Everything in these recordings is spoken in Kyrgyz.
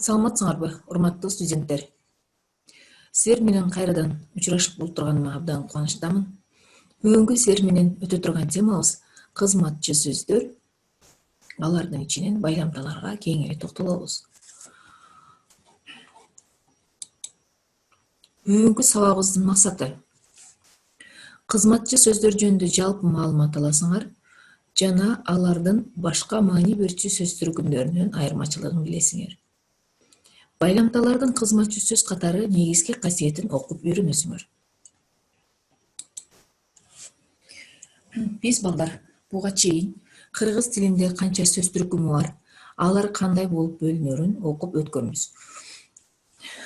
Саламатсыңарбы, урматтуу студенттер. Силер менен кайрадан учурашып отурганыма абдан кубанычтамын. Бүгүнкү силер менен өтө турган темабыз кызматчы сөздөр. Алардын ичинен байламдаларга кеңири токтолобуз. Бүгүнкү сабагыбыздын максаты кызматчы сөздөр жөнүндө жалпы маалымат аласыңар жана алардын башка маани берүүчү сөз түркүмдөрүнөн айырмачылыгын билесиңер. Байламдалардын кызматчы сөз катары негизги касиетин окуп үйрөнөсүңөр. Биз балдар буга чейин кыргыз тилинде канча сөз түркүмү бар, алар кандай болуп бөлүнөрүн окуп өткөнбүз.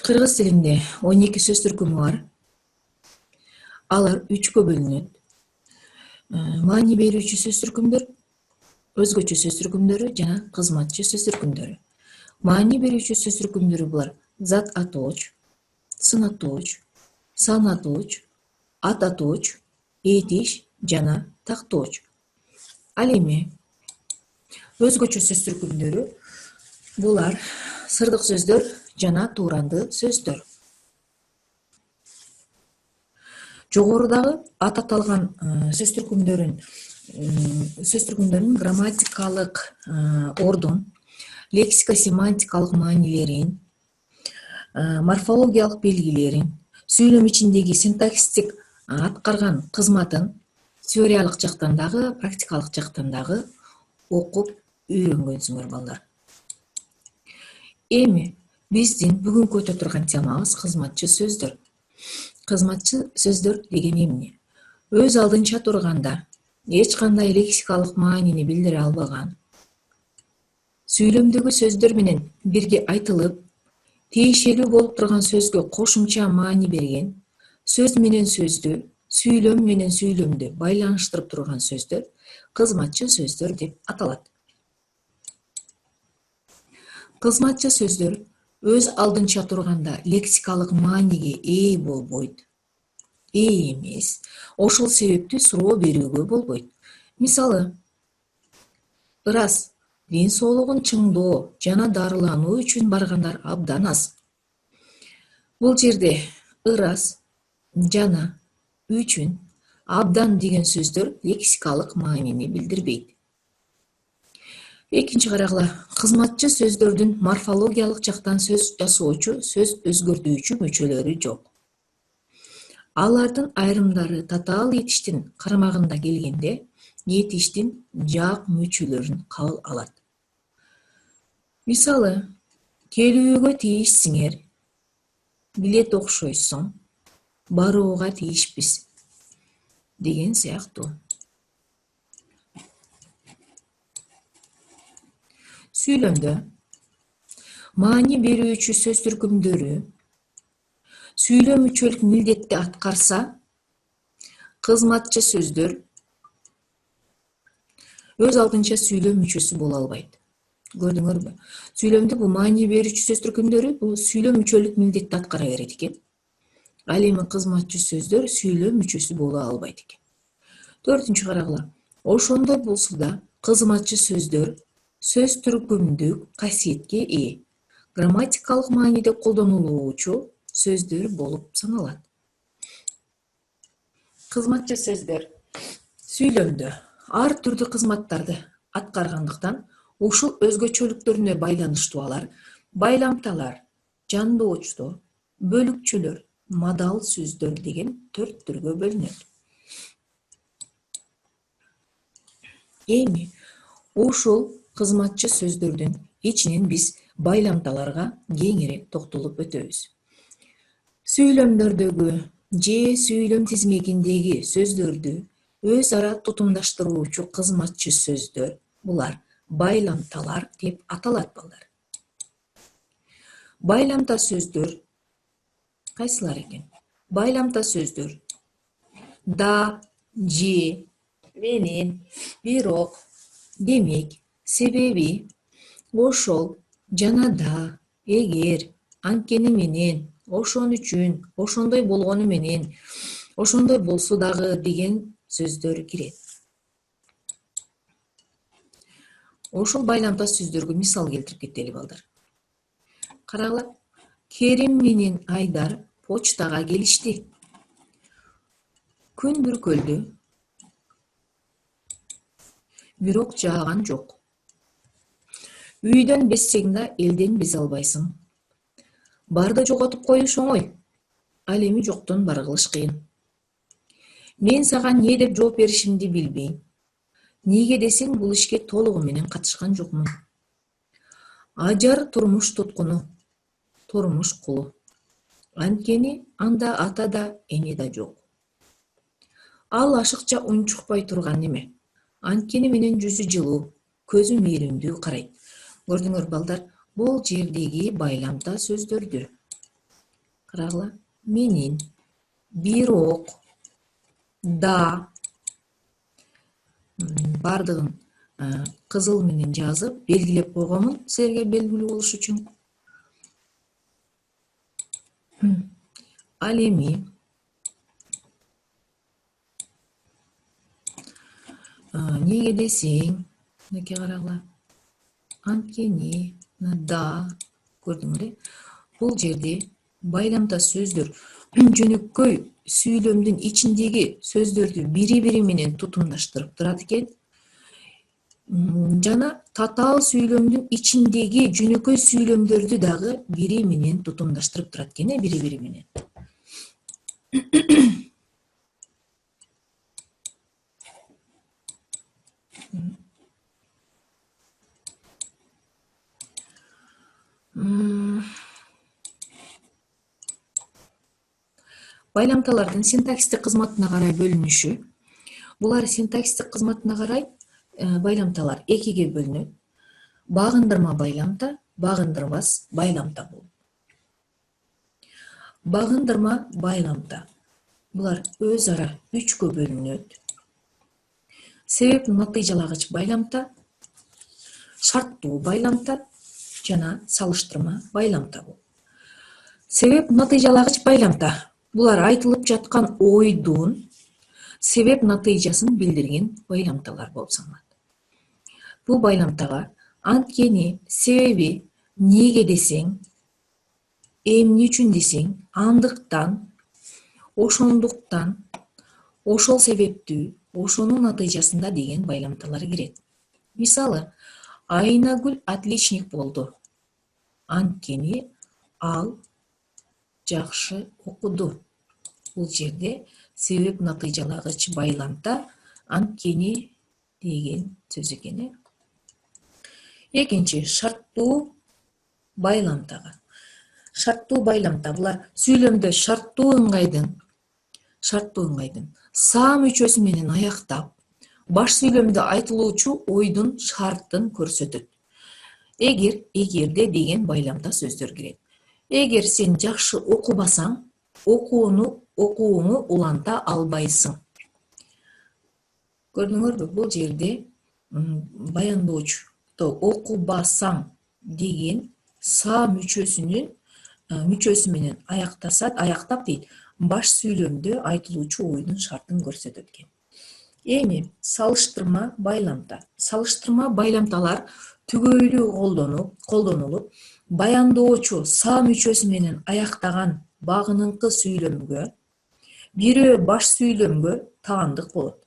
Кыргыз тилинде 12 сөз түркүмү бар. Алар 3кө бөлүнөт. Маани берүүчү сөз түркүмдөр, өзгөчө сөз түркүмдөрү жана кызматчы сөз түркүмдөрү. Маани берүүчү сөз түркүмдөрү булар: зат атооч, сын атооч, сан атооч, ат атооч, этиш жана тактооч. Ал эми өзгөчө сөз түркүмдөрү булар сырдык сөздөр жана тууранды сөздөр. Жогорудагы ат аталган сөз түркүмдөрүн грамматикалык ордун, лексико-семантикалык маанилерин, морфологиялык белгилерин, сүйлөм ичиндеги синтаксистик аткарган кызматын теориялык жактан дагы, практикалык жактан дагы окуп үйрөнгөнсүңөр балдар. Эми биздин бүгүнкү өтө турган темабыз кызматчы сөздөр. Кызматчы сөздөр деген эмне? Өз алдынча турганда эч кандай лексикалык маанини билдире албаган, сүйлөмдөгү сөздөр менен бирге айтылып, тиешелүү болуп турган сөзгө кошумча маани берген, сөз менен сөздү, сүйлөм менен сүйлөмдү байланыштырып турган сөздөр кызматчы сөздөр деп аталат. Кызматчы сөздөр өз алдынча турганда лексикалык мааниге ээ болбойт, ээ эмес. Ошол себептүү суроо берүүгө болбойт. Мисалы, ырас ден соолугун чыңдоо жана дарылануу үчүн баргандар абдан аз. Бул жерде ырас жана үчүн, абдан деген сөздөр лексикалык маанини билдирбейт. Экинчи карагыла, кызматчы сөздөрдүн морфологиялык жактан сөз жасоочу, сөз өзгөртүүчү мүчөлөрү жок. Алардын айрымдары татаал этиштин карамагында келгенде, этиштин жаак мүчөлөрүн кабыл алат. Мисалы, келүүгө тийишсиңер, билет окшойсуң, барууга тийишпиз деген сыяктуу. Сүйлөмдө маани берүүчү сөз түркүмдөрү сүйлөм мүчөлүк милдетти аткарса, кызматчы сөздөр өз алдынча сүйлөм мүчөсү боло албайт. Көрдүңөрбү? Сүйлөмдө бул маани берүүчү сөз түркүмдөрү бул сүйлөм мүчөлүк милдетти аткара берет экен. Ал эми кызматчы сөздөр сүйлөм мүчөсү боло албайт экен. Төртүнчү карагыла, ошондой болсо да кызматчы сөздөр сөз түркүмдүк касиетке ээ, грамматикалык мааниде колдонулуучу сөздөр болуп саналат. Кызматчы сөздөр сүйлөмдө ар түрдүү кызматтарды аткаргандыктан ушул өзгөчөлүктөрүнө байланыштуу алар байламталар, жандоочтор, бөлүкчөлөр, мадал сөздөр деген 4 түргө бөлүнөт. Эми ушул кызматчы сөздөрдүн ичинен биз байламталарга кеңири токтолуп өтөбүз. Сүйлөмдөрдөгү же сүйлөм тизмегиндеги сөздөрдү өз ара тутумдаштыруучу кызматчы сөздөр булар байламталар деп аталат балдар. Байламта сөздөр кайсылар экен? Байламта сөздөр да, же, менен, бирок, демек, себеби, ошол, жана да, эгер, анткени менен, ошон үчүн, ошондой болгону менен, ошондой болсо дагы деген сөздөр кирет. Ошол байламдаш сөздөргө мисал келтирип кетели балдар. Карагыла. Керим менен Айдар почтага келишти. Күн бүркөлдү, бирок жааган жок. Үйдөн безсең да элден безе албайсың. Барды жоготуп коюш оңой. Ал эми жоктон бар кылыш кыйын. Мен сага эмне деп жооп беришимди билбейм. Неге десең, бул ишке толугу менен катышкан жокмун. Ажар турмуш туткуну, турмуш кулу. Анткени анда ата да, эне да жок. Ал ашыкча унчукпай турган неме. Анткени менен жүзү жылуу, көзү мээримдүү карайт. Көрдүңөр балдар, бул жердеги байламта сөздөрдү. Карагыла. Менин, бирок, да, бардыгын кызыл менен жазып белгилеп койгонмун силерге белгилүү болуш үчүн. Ал эми неге десең, мынакей карагыла. Анткени, да, көрдүңөр э? Бул жерде байламта сөздөр жөнөкөй сүйлөмдүн ичиндеги сөздөрдү бири-бири менен тутумдаштырып турат экен. Жана татаал сүйлөмдүн ичиндеги жөнөкөй сүйлөмдөрдү дагы бири менен тутумдаштырып турат экен, бири-бири менен. Байламталардын синтаксистик кызматына карай бөлүнүшү. Булар синтаксистик кызматына карай байламталар экиге бөлүнөт. Багындырма байламта, багындырбас байламта болот. Багындырма байламта. Булар өз ара үчкө бөлүнөт. Себеп натыйжалагыч байламта, шарттуу байламта жана салыштырма байламта болот. Себеп натыйжалагыч байламта. Булар айтылып жаткан ойдун себеп натыйжасын билдирген байламталар болуп саналат. Бул байламтага анткени, себеби, неге десең, эмне үчүн десең, андыктан, ошондуктан, ошол себептүү, ошонун натыйжасында деген байламталар кирет. Мисалы, Айнагүл отличник болду. Анткени ал жакшы окуду. Бул жерде себеп натыйжалагыч байламта анткени деген сөз экен. Экинчи, шарттуу байламтага. Шарттуу байламта булар сүйлөмдө шарттуу ыңгайдын са мүчөсү менен аяктап, баш сүйлөмдө айтылуучу ойдун шарттын көрсөтөт. Эгерде деген байламта сөздөр кирет. Эгер сен жакшы окубасаң, окууңу уланта албайсың. Көрдүңөрбү, бул жерде баяндоочу окубасаң деген са мүчөсү менен аяктап дейт, баш сүйлөмдө айтылуучу ойдун шартын көрсөтөт экен. Эми салыштырма байламта. Салыштырма байламталар түгөйлүү колдонулуп, баяндоочу са мүчөсү менен аяктаган багыныңкы сүйлөмгө, бирөө баш сүйлөмгө таандык болот.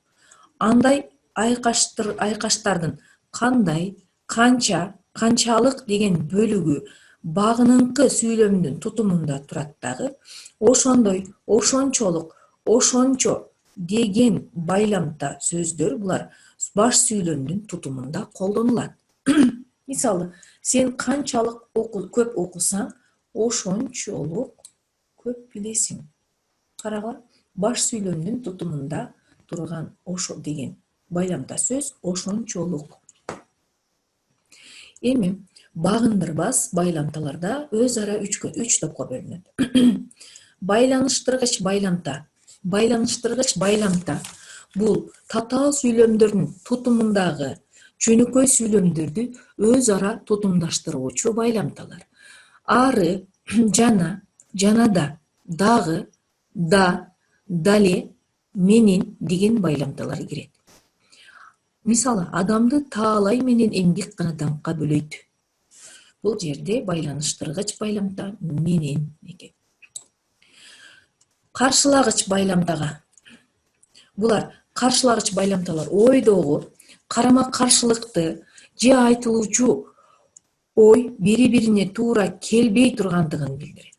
Андай айкаштардын кандай, канча, канчалык деген бөлүгү багыныңкы сүйлөмдүн тутумунда турат дагы, ошондой, ошончолук, ошончо деген байламта сөздөр булар баш сүйлөмдүн тутумунда колдонулат. Мисалы, сен канчалык көп окусаң, ошончолук көп билесиң. Карагыла, баш сүйлөмдүн тутумунда турган ошо деген байламта сөз ошончолук. Эми багындырбас байламталарда өз ара үч топко бөлүнөт. Байланыштыргыч байламта. Байланыштыргыч байламта бул татаал сүйлөмдөрдүн тутумундагы жөнөкөй сүйлөмдөрдү өз ара тутумдаштыруучу байламталар. Ары жана жана да, дагы, да, дале, менен деген байламталар кирет. Мисалы, адамды таалай менен эмгек гана даңкка бөлөйт. Бул жерде байланыштыргыч байламта менен экен. Каршылагыч байламтага. Булар каршылагыч байламталар ойдогу карама каршылыкты же айтылуучу ой бири-бирине туура келбей тургандыгын билдирет.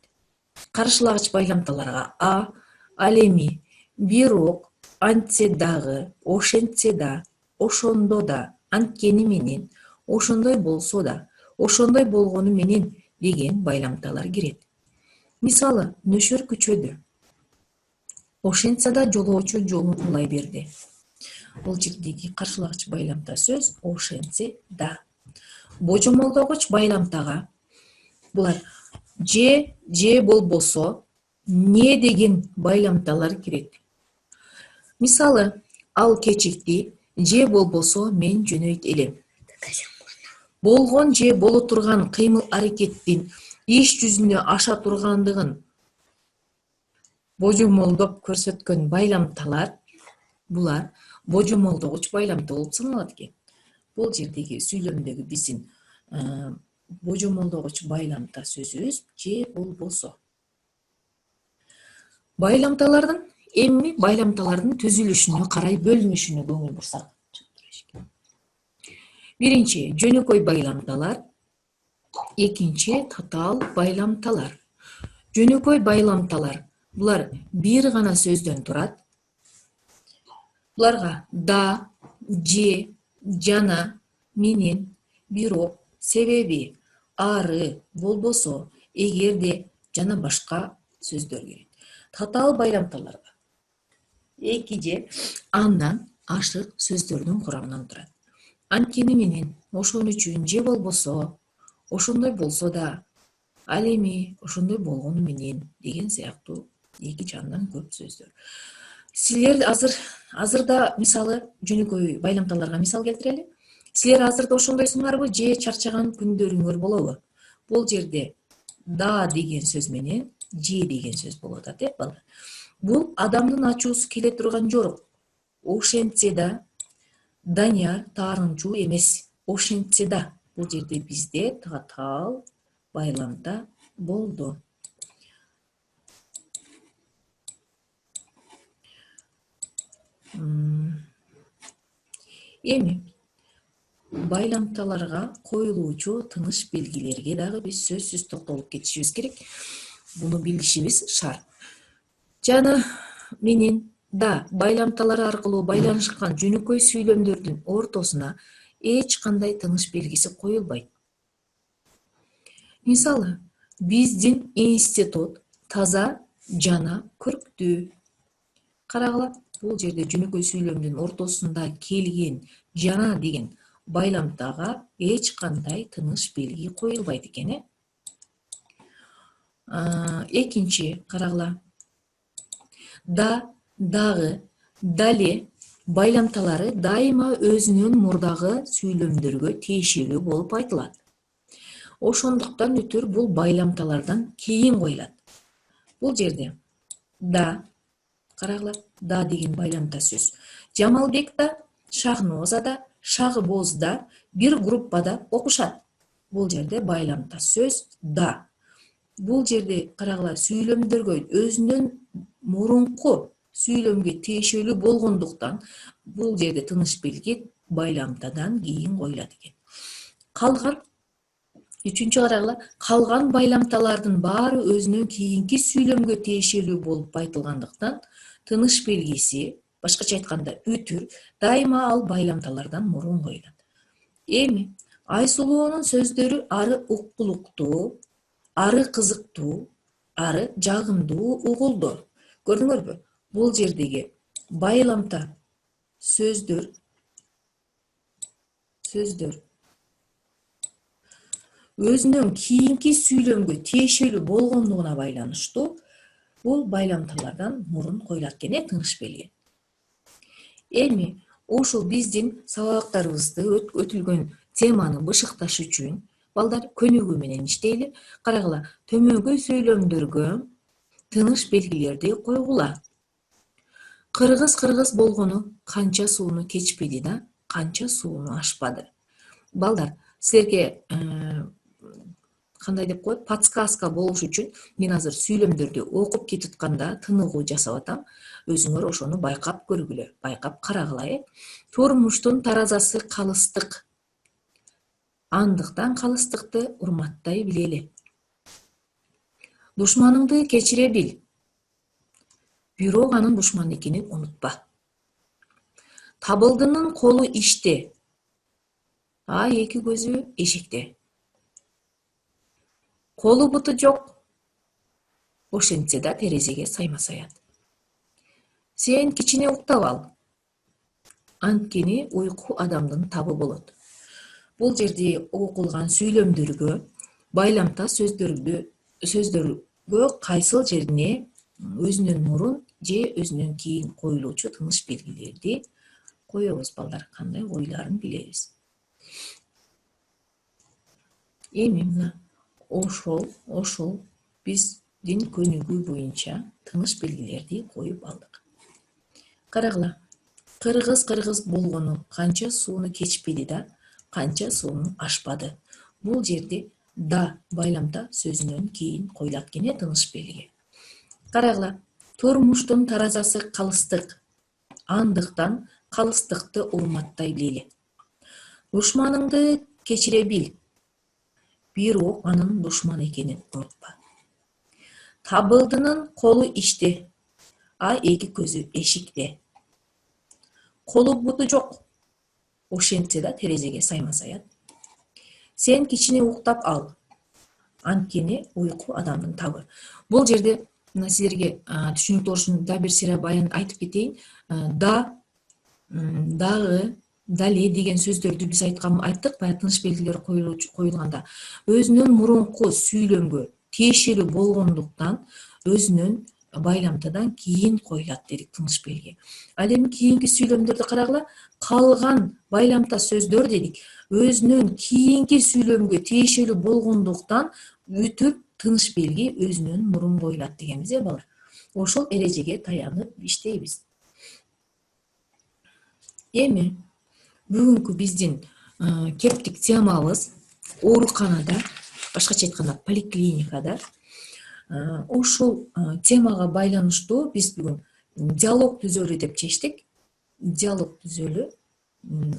Каршылагыч байламталарга ал эми, бирок, антсе дагы, ошентсе да, ошондо да, анткени менен, ошондой болсо да, ошондой болгону менен деген байламталар кирет. Мисалы, нөшөр көчөдө. Ошентсе да жолоочу жолун улай берди. Бул жердеги каршылагыч байламта сөз ошентсе да. Божомолдогуч байламтага булар же болбосо, не деген байламталар кирет. Мисалы, ал кечикти, же болбосо мен жөнөйт элем. Болгон же боло турган кыймыл аракеттин иш жүзүнө аша тургандыгын божомолдоп көрсөткөн байламталар булар божомолдогуч байламта болуп саналат экен. Бул жердеги сүйлөмдөгү биздин божомолдогуч байламта сөзүбүз же болбосо. Байламталардын түзүлүшүнө карай бөлүнүшүнө көңүл бурсак. Биринчи, жөнөкөй байламталар. Экинчи, татаал байламталар. Жөнөкөй байламталар булар бир гана сөздөн турат. Буларга да, же, жана, менен, бирок, себеби, ары, болбосо, эгерде жана башка сөздөр кирет. Татаал байламталарга 2 же андан ашык сөздөрдүн курамынан турат. Анткени менен, ошон үчүн, же болбосо, ошондой болсо да, ал эми, ошондой болгону менен деген сыяктуу 2 же андан көп сөздөр. Силер азырда мисалы жөнөкөй байламталарга мисал келтирели. Силер азырда ошондойсуңарбы же чарчаган күндөрүңөр болобу? Бул жерде да деген сөз менен же деген сөз болуп атат, балдар. Бул адамдын ачуусу келе турган жорук. Ошентсе да, Данияр таарынчу эмес. Ошентсе да, бул жерде бизде татаал байламта болду. Эми байламталарга коюлуучу тыныш белгилерге дагы биз сөзсүз токтолуп кетишибиз керек. Буну билишибиз шарт. Жана менен да байламталар аркылуу байланышкан жөнөкөй сүйлөмдөрдүн ортосуна эч кандай тыныш белгиси коюлбайт. Мисалы, биздин институт таза жана көрктүү. Карагыла, бул жерде жөнөкөй сүйлөмдүн ортосунда келген жана деген байламтага эч кандай тыныш белги коюлбайт экен. Экинчи, карагыла. Да, дагы, дале байламталары дайыма өзүнүн мурдагы сүйлөмдөргө тиешелүү болуп айтылат. Ошондуктан өтөр бул байламталардан кийин коюлат. Бул жерде да, карагыла, да деген байламта сөз. Жамалбек да, Шахноза да, Шагыбоз да бир группада окушат. Бул жерде байламта сөз да. Бул жерде карагыла сүйлөмдөргө өзүнүн мурунку сүйлөмгө тиешелүү болгондуктан бул жерде тыныш белги байламтадан кийин коюлат экен. Калган үчүнчү карагыла, калган байламталардын баары өзүнөн кийинки сүйлөмгө тиешелүү болуп айтылгандыктан тыныш белгиси, башкача айтканда үтүр, дайыма ал байламталардан мурун коюлат. Эми Айсулуунун сөздөрү ары уккулуктуу, ары кызыктуу, ары жагымдуу угулду. Көрдүңөрбү? Бул жердеги байламта сөздөр өзүнөн кийинки сүйлөмгө тиешелүү болгондугуна байланыштуу бул байламталардан мурун коюлат экен, тыныш белги. Эми ушул биздин сабактарыбызды өтүлгөн теманы бышыкташ үчүн Балдар көнүгүү менен иштейли. Карагыла, төмөнкү сүйлөмдөргө тыныш белгилерди койгула. Кыргыз болгону канча сууну кечпеди да, канча сууну ашпады. Балдар, силерге кандай деп коет, подсказка болуш үчүн мен азыр сүйлөмдөрдү окуп кетиатканда тыныгуу жасап атам. Өзүңөр ошону байкап көргүлө, байкап карагыла. Турмуштун таразасы калыстык. Андыктан калыстыкты урматтай билели. Душманыңды кечире бил. Бирок анын душман экенин унутпа. Табылдынын колу иште, а эки көзү эшикте. Колу буту жок, ошентсе да терезеге сайма саят. Сен кичине уктап ал, анткени уйку адамдын табы болот. Бул жерде окулган сүйлөмдөргө, байламта сөздөргө кайсыл жерине өзүнүн мурун же өзүнөн кийин коюлуучу тыныш белгилерди коебуз, балдар. Кандай ойларын билебиз. Эми мына ошол биздин көнүгүү боюнча тыныш белгилерди коюп алдык. Карагыла, кыргыз болгону канча сууну кечпеди да, канча сууну ашпады. Бул жерде да байламта сөзүнөн кийин коюлат экен тыныш белги. Карагыла, турмуштун таразасы калыстык. Андыктан калыстыкты урматтай билели. Душманыңды кечире бил. Бирок анын душман экенин унутпа. Табылдынын колу иште, а эки көзү эшикте. Колу буту жок, ошентсе да терезеге сайма саят. Сен кичине уктап ал, анткени уйку адамдын табы. Бул жерде силерге түшүнүктүү болуш үчүн да бир сыйра баян айтып кетейин. Дагы, дале деген сөздөрдү биз айттык, баягы тыныш белгилер коюлганда. Өзүнүн мурунку сүйлөмгө тиешелүү болгондуктан өзүнүн байламтадан кийин коюлат дедик тыныш белги. Ал эми кийинки сүйлөмдөрдү карагыла, калган байламта сөздөр дедик өзүнүн кийинки сүйлөмгө тиешелүү болгондуктан бүтүп тыныш белги өзүнөн мурун коюлат дегенбиз, балдар. Ошол эрежеге таянып иштейбиз. Эми бүгүнкү биздин кептик темабыз ооруканада, башкача айтканда поликлиникада. Ушул темага байланыштуу биз бүгүн диалог түзөлү деп чечтик. Диалог түзөлү.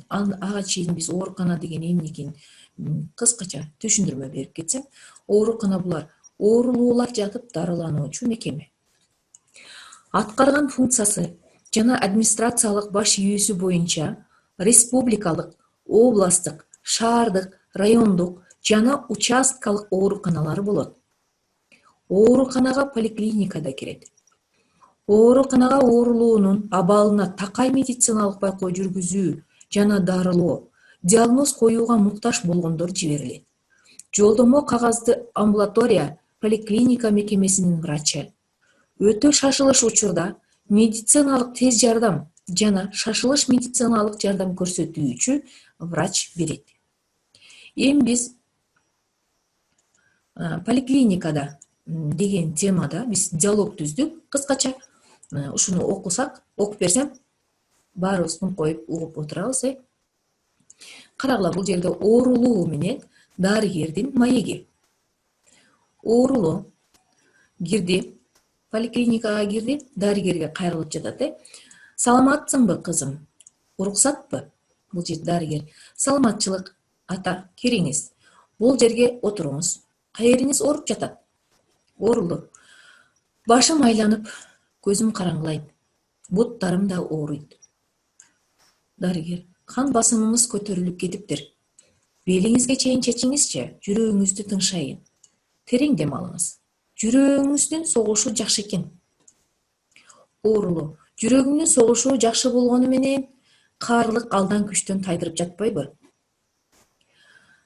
Ага чейин биз оорукана деген эмне кыскача түшүндүрмө берип кетсем, оорукана булар оорулуулар жатып дарылануучу мекеме. Аткарган функциясы жана администрациялык баш ийүүсү боюнча республикалык, областтык, шаардык, райондук жана участкалык ооруканалар болот. Ооруканага поликлиника да кирет. Ооруканага оорулуунун абалына такай медициналык байкоо жүргүзүү жана дарылоо, диагноз коюуга муктаж болгондор жиберилет. Жолдомо кагазды амбулатория, поликлиника мекемесинин врачы өтө шашылыш учурда медициналык тез жардам жана шашылыш медициналык жардам көрсөтүүчү врач берет. Эми биз поликлиникада деген темада биз диалог түздүк. Кыскача ушуну окуп берсем, баарыбыз тын коюп угуп отурабыз. Карагыла, бул жерде оорулуу менен дарыгердин маеги. Оорулуу кирди, поликлиникага кирди, дарыгерге кайрылып жатат. Саламатсыңбы, кызым? Уруксатпы? Бул жерде дарыгер. Саламатчылык, ата, кириңиз. Бул жерге отуруңуз. Кайериңиз ооруп жатат? Оорулуу. Башым айланып, көзүм караңгылайт. Буттарым да ооруйт. Дарыгер. Кан басымыңыз көтөрүлүп кетиптир. Белиңизге чейин чечиңизчи, жүрөгүңүздү тыншайын. Терең дем алыңыз. Жүрөгүңүздүн согушу жакшы экен. Оорулуу. Жүрөгүмдүн согушу жакшы болгону менен каарлык алдан күчтөн тайдырып жатпайбы?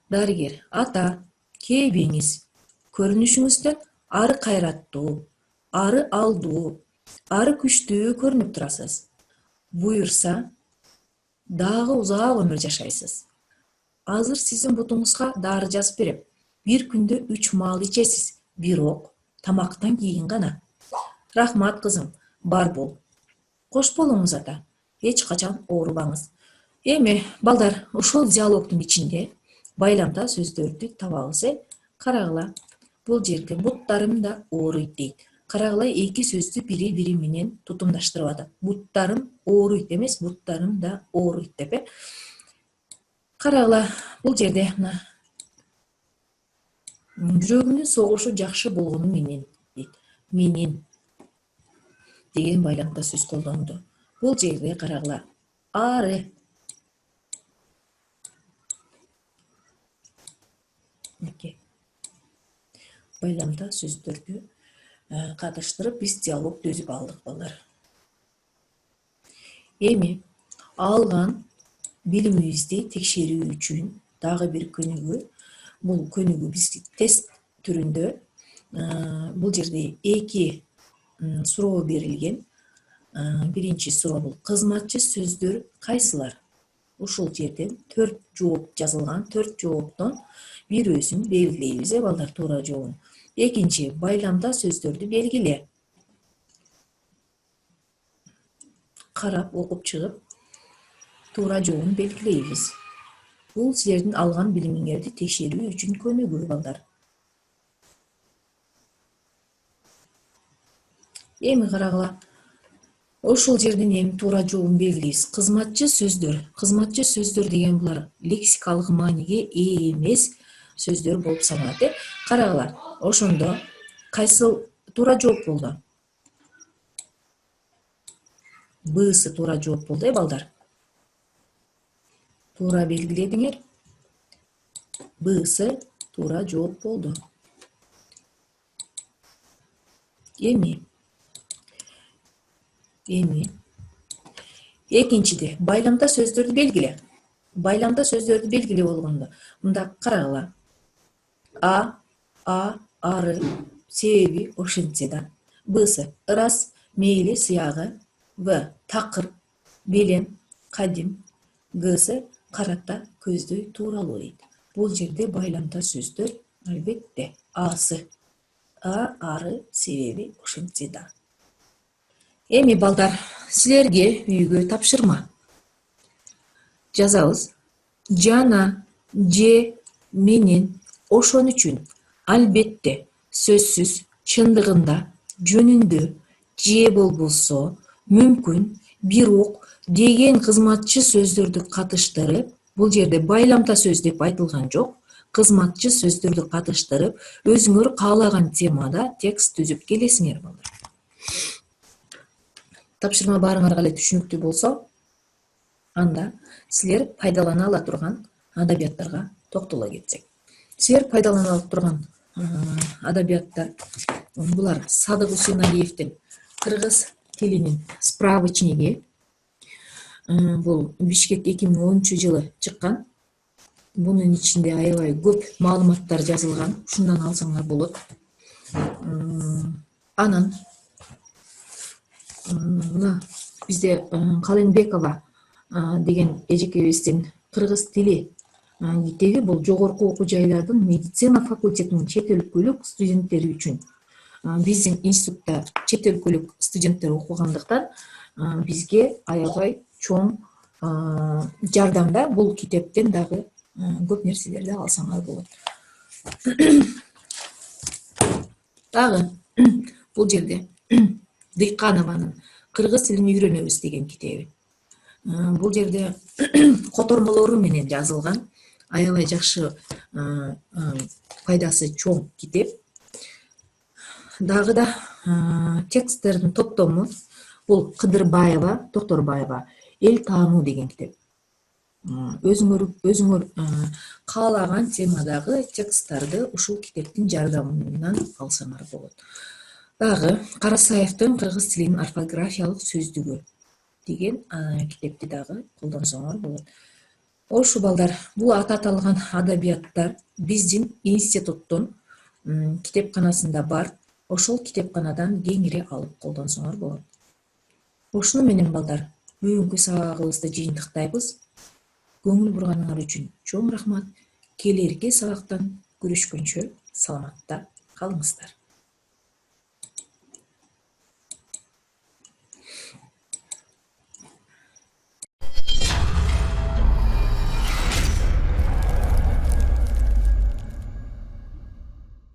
Дарыгер. Ата, кейбиңиз көрүнүшүңүздөн ары кайраттуу, ары алдуу, ары күчтүү көрүнүп турасыз. Буюрса, дагы узак өмүр жашайсыз. Азыр сиздин бутуңузга дары жазып берем. Бир күндө 3 маал ичесиз, бирок тамактан кийин гана. Рахмат кызым, бар бол. Кош болуңуз ата. Эч качан оорубаңыз. Эми, балдар, ошол диалогдун ичинде байламда сөздөрдү табабыз. Карагыла. Бул жерде буттарым да ооруйт дейт. Карагыла, эки сөздү бири-бири менен тутумдаштырып атат. Буттарым ооруйт эмес, буттарым да ооруйт деп. Карагыла, бул жерде мына жүрөгүмдүн согушу жакшы болгону менен дейт. Менен деген байламда сөз колдонду. Бул жерде карагыла. Ары. Байламда сөздөрдү катыштырып биз диалог түзүп алдык балдар. Эми алган билимибизди текшерүү үчүн дагы бир көнүгүү. Бул көнүгүү биз тест түрүндө бул жерде эки суроо берилген. Биринчи суроо бул кызматчы сөздөр кайсылар? Ушул жерден 4 жооп жазылган. 4 жооптон бирөөсүн белгилейбиз, балдар, туура жообун. Экинчи, байламда сөздөрдү белгиле. Карап, окуп чыгып, туура жообун белгилейбиз. Бул силердин алган билимиңерди текшерүү үчүн көнүгүү, балдар. Эми карагыла. Ошол жерден эми туура жообун белгилейбиз. Кызматчы сөздөр. Кызматчы сөздөр деген булар лексикалык мааниге ээ эмес сөздөр болуп саналат. Карагыла, ошондо кайсыл туура жооп болду? Б'сы туура жооп болду, балдар. Туура белгиледиңер. Б'сы туура жооп болду. Эми экинчиде байламда сөздөрдү белгиле. Байламда сөздөрдү белгиле болгондо мында карагыла. Ары, себеби ошентсе да. Б'сы ырас, мейли, сыягы. В такыр, белем, кадим. Г'сы карата, көздөй, тууралуу дейт. Бул жерде байламда сөздөр албетте Асы. Ары, себеби ошентсе да. Эми балдар, силерге үйгө тапшырма. Жазабыз. Жана, же, менен, ошон үчүн, албетте, сөзсүз, чындыгында, жөнүндө, же болбосо, мүмкүн, бирок деген кызматчы сөздөрдү катыштырып, бул жерде байламда сөз деп айтылган жок, кызматчы сөздөрдү катыштырып, өзүңөр каалаган темада текст түзүп келесиңер, балдар. Тапшырма баарыңарга эле түшүнүктүү болсо, анда силер пайдалана ала турган адабияттарга токтоло кетсек. Силер пайдалана ала турган адабияттар булар Садык Усеналиевдин кыргыз тилинин справочниги. Бул Бишкек 2010-жылы чыккан. Бунун ичинде аябай көп маалыматтар жазылган. Ушундан алсаңар болот. Анан мына бизде Каленбекова деген эжекебиздин кыргыз тили китеби бул жогорку окуу жайлардын медицина факультетинин чет өлкөлүк студенттери үчүн. Биздин институтта чет өлкөлүк студенттер окугандыктан бизге аябай чоң жардамда. Бул китептен дагы көп нерселерди алсаңар болот. Дагы бул жерде Дыйканованын кыргыз тилин үйрөнөбүз деген китеби. Бул жерде котормолору менен жазылган аябай жакшы, пайдасы чоң китеп. Дагы да тексттердин топтому бул Кыдырбаева, Токторбаева эл таануу деген китеп. Өзүңөр каалаган темадагы тексттарды ушул китептин жардамынан алсаңар болот. Дагы Карасаевдин кыргыз тилинин орфографиялык сөздүгү деген китепти дагы колдонсоңор болот. Ошу балдар, бул аталган адабияттар биздин институттун китепканасында бар. Ошол китепканадан кеңири алып колдонсоңор болот. Ошону менен балдар, бүгүнкү сабагыбызды жыйынтыктайбыз. Көңүл бурганыңар үчүн чоң рахмат. Келерки сабактан көрүшкөнчө саламатта калыңыздар.